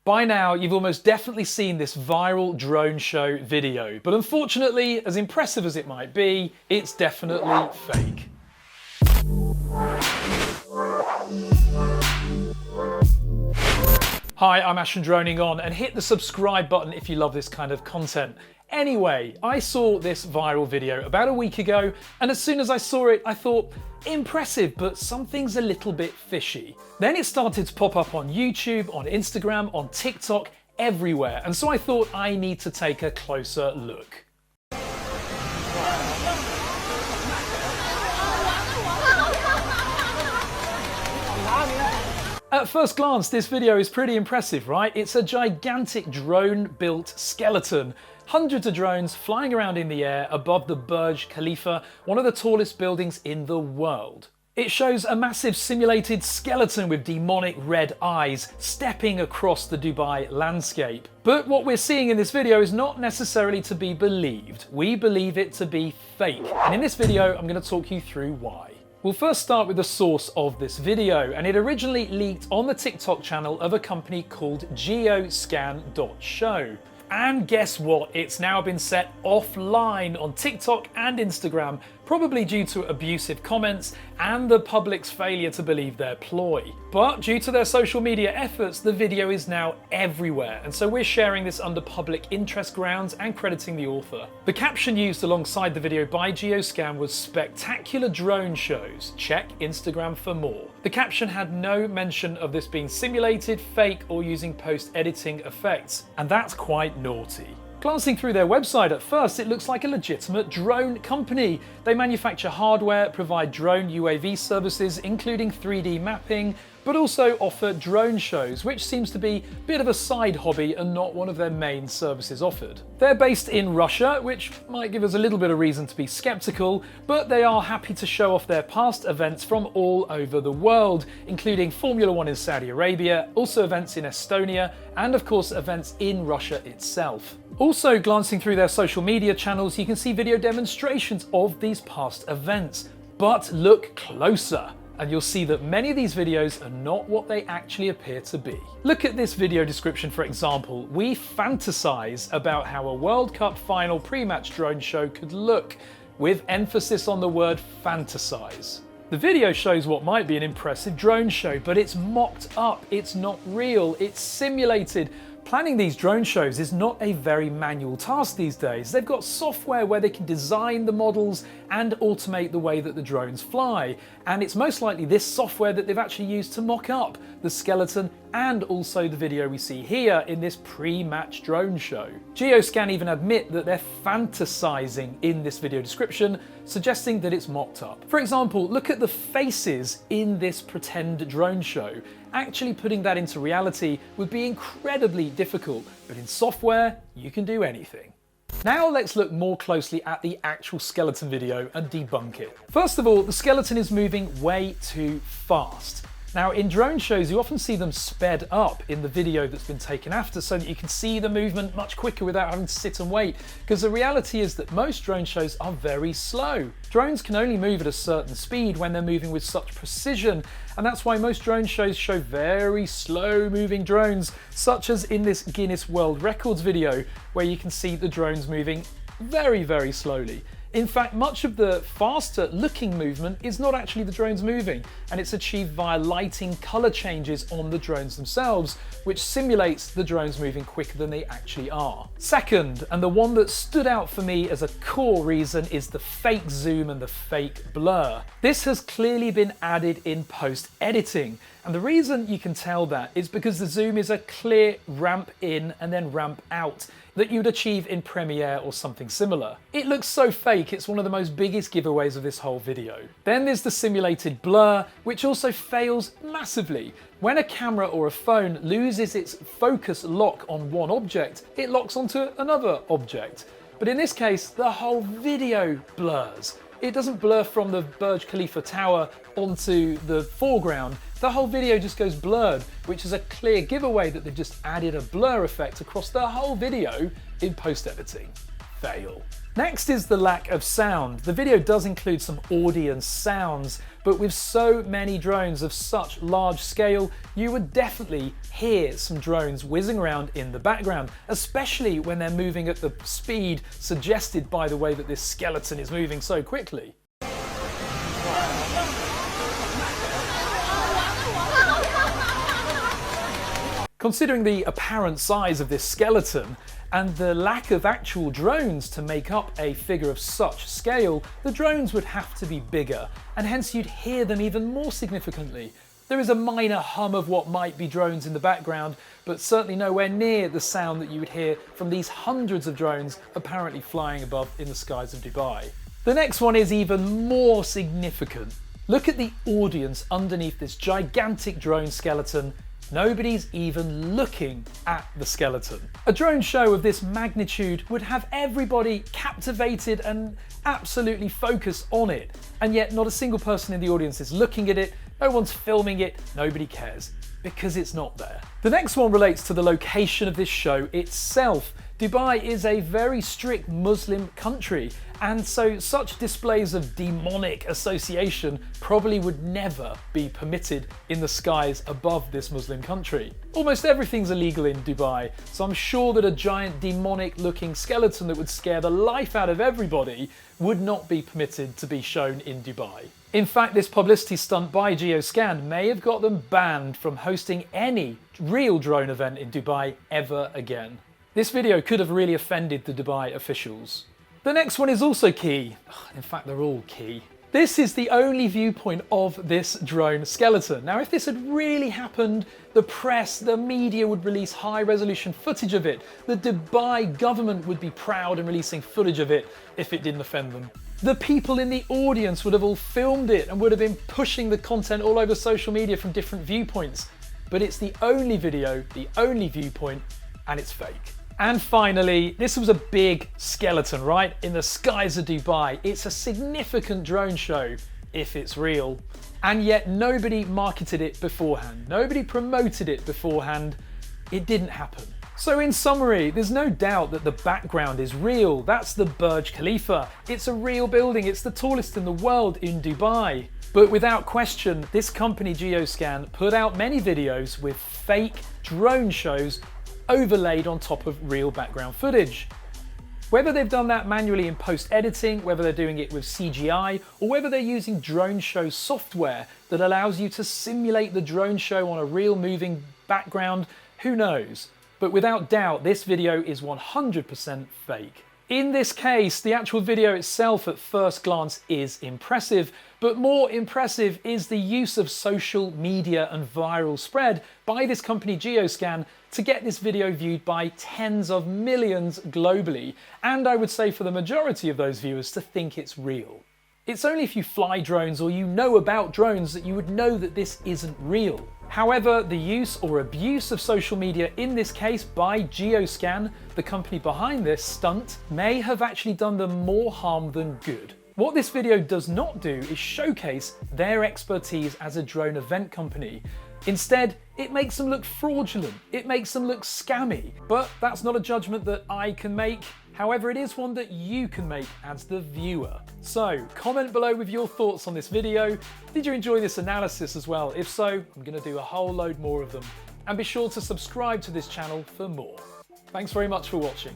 By now, you've almost definitely seen this viral drone show video, but unfortunately, as impressive as it might be, it's definitely fake. Hi, I'm Ash from DroningON, and hit the subscribe button if you love this kind of content. Anyway, I saw this viral video about a week ago, and as soon as I saw it, I thought, impressive, but something's a little bit fishy. Then it started to pop up on YouTube, on Instagram, on TikTok, everywhere, and so I thought I need to take a closer look. At first glance, this video is pretty impressive, right? It's a gigantic drone-built skeleton. Hundreds of drones flying around in the air above the Burj Khalifa, one of the tallest buildings in the world. It shows a massive simulated skeleton with demonic red eyes stepping across the Dubai landscape. But what we're seeing in this video is not necessarily to be believed. We believe it to be fake. And in this video, I'm going to talk you through why. We'll first start with the source of this video, and it originally leaked on the TikTok channel of a company called Geoscan.show. And guess what? It's now been set offline on TikTok and Instagram, probably due to abusive comments and the public's failure to believe their ploy. But due to their social media efforts, the video is now everywhere, and so we're sharing this under public interest grounds and crediting the author. The caption used alongside the video by Geoscan was "Spectacular drone shows. Check Instagram for more." The caption had no mention of this being simulated, fake, or using post-editing effects, and that's quite naughty. Glancing through their website at first, it looks like a legitimate drone company. They manufacture hardware, provide drone UAV services, including 3D mapping, but also offer drone shows, which seems to be a bit of a side hobby and not one of their main services offered. They're based in Russia, which might give us a little bit of reason to be skeptical, but they are happy to show off their past events from all over the world, including Formula One in Saudi Arabia, also events in Estonia, and of course events in Russia itself. Also, glancing through their social media channels, you can see video demonstrations of these past events. But look closer, and you'll see that many of these videos are not what they actually appear to be. Look at this video description, for example. We fantasize about how a World Cup final pre-match drone show could look, with emphasis on the word fantasize. The video shows what might be an impressive drone show, but it's mocked up, it's not real, it's simulated. Planning these drone shows is not a very manual task these days. They've got software where they can design the models and automate the way that the drones fly. And it's most likely this software that they've actually used to mock up the skeleton and also the video we see here in this pre-match drone show. Geoscan even admit that they're fantasizing in this video description, suggesting that it's mocked up. For example, look at the faces in this pretend drone show. Actually putting that into reality would be incredibly difficult, but in software, you can do anything. Now let's look more closely at the actual skeleton video and debunk it. First of all, the skeleton is moving way too fast. Now, in drone shows, you often see them sped up in the video that's been taken after so that you can see the movement much quicker without having to sit and wait, because the reality is that most drone shows are very slow. Drones can only move at a certain speed when they're moving with such precision, and that's why most drone shows show very slow moving drones, such as in this Guinness World Records video, where you can see the drones moving very, very slowly. In fact, much of the faster looking movement is not actually the drones moving, and it's achieved via lighting color changes on the drones themselves, which simulates the drones moving quicker than they actually are. Second, and the one that stood out for me as a core reason, is the fake zoom and the fake blur. This has clearly been added in post-editing, and the reason you can tell that is because the zoom is a clear ramp in and then ramp out that you'd achieve in Premiere or something similar. It looks so fake, it's one of the most biggest giveaways of this whole video. Then there's the simulated blur, which also fails massively. When a camera or a phone loses its focus lock on one object, it locks onto another object. But in this case, the whole video blurs. It doesn't blur from the Burj Khalifa tower onto the foreground. The whole video just goes blurred, which is a clear giveaway that they've just added a blur effect across the whole video in post-editing. fail. Next is the lack of sound. The video does include some audience sounds, but with so many drones of such large scale, you would definitely hear some drones whizzing around in the background, especially when they're moving at the speed suggested by the way that this skeleton is moving so quickly. Considering the apparent size of this skeleton and the lack of actual drones to make up a figure of such scale, the drones would have to be bigger, and hence you'd hear them even more significantly. There is a minor hum of what might be drones in the background, but certainly nowhere near the sound that you would hear from these hundreds of drones apparently flying above in the skies of Dubai. The next one is even more significant. Look at the audience underneath this gigantic drone skeleton. Nobody's even looking at the skeleton. A drone show of this magnitude would have everybody captivated and absolutely focused on it, and yet not a single person in the audience is looking at it, no one's filming it, nobody cares, because it's not there. The next one relates to the location of this show itself. Dubai is a very strict Muslim country, and so such displays of demonic association probably would never be permitted in the skies above this Muslim country. Almost everything's illegal in Dubai, so I'm sure that a giant demonic looking skeleton that would scare the life out of everybody would not be permitted to be shown in Dubai. In fact, this publicity stunt by Geoscan may have got them banned from hosting any real drone event in Dubai ever again. This video could have really offended the Dubai officials. The next one is also key. In fact, they're all key. This is the only viewpoint of this drone skeleton. Now, if this had really happened, the press, the media would release high-resolution footage of it. The Dubai government would be proud in releasing footage of it if it didn't offend them. The people in the audience would have all filmed it and would have been pushing the content all over social media from different viewpoints. But it's the only video, the only viewpoint, and it's fake. And finally, this was a big skeleton, right? In the skies of Dubai. It's a significant drone show, if it's real. And yet nobody marketed it beforehand. Nobody promoted it beforehand. It didn't happen. So in summary, there's no doubt that the background is real. That's the Burj Khalifa. It's a real building. It's the tallest in the world in Dubai. But without question, this company Geoscan put out many videos with fake drone shows overlaid on top of real background footage. Whether they've done that manually in post-editing, whether they're doing it with CGI, or whether they're using drone show software that allows you to simulate the drone show on a real moving background, who knows? But without doubt, this video is 100% fake. In this case, the actual video itself at first glance is impressive, but more impressive is the use of social media and viral spread by this company Geoscan to get this video viewed by tens of millions globally, and I would say for the majority of those viewers to think it's real. It's only if you fly drones or you know about drones that you would know that this isn't real. However, the use or abuse of social media in this case by Geoscan, the company behind this stunt, may have actually done them more harm than good. What this video does not do is showcase their expertise as a drone event company. Instead, it makes them look fraudulent, it makes them look scammy. But that's not a judgment that I can make. However, it is one that you can make as the viewer. So, comment below with your thoughts on this video. Did you enjoy this analysis as well? If so, I'm going to do a whole load more of them. And be sure to subscribe to this channel for more. Thanks very much for watching.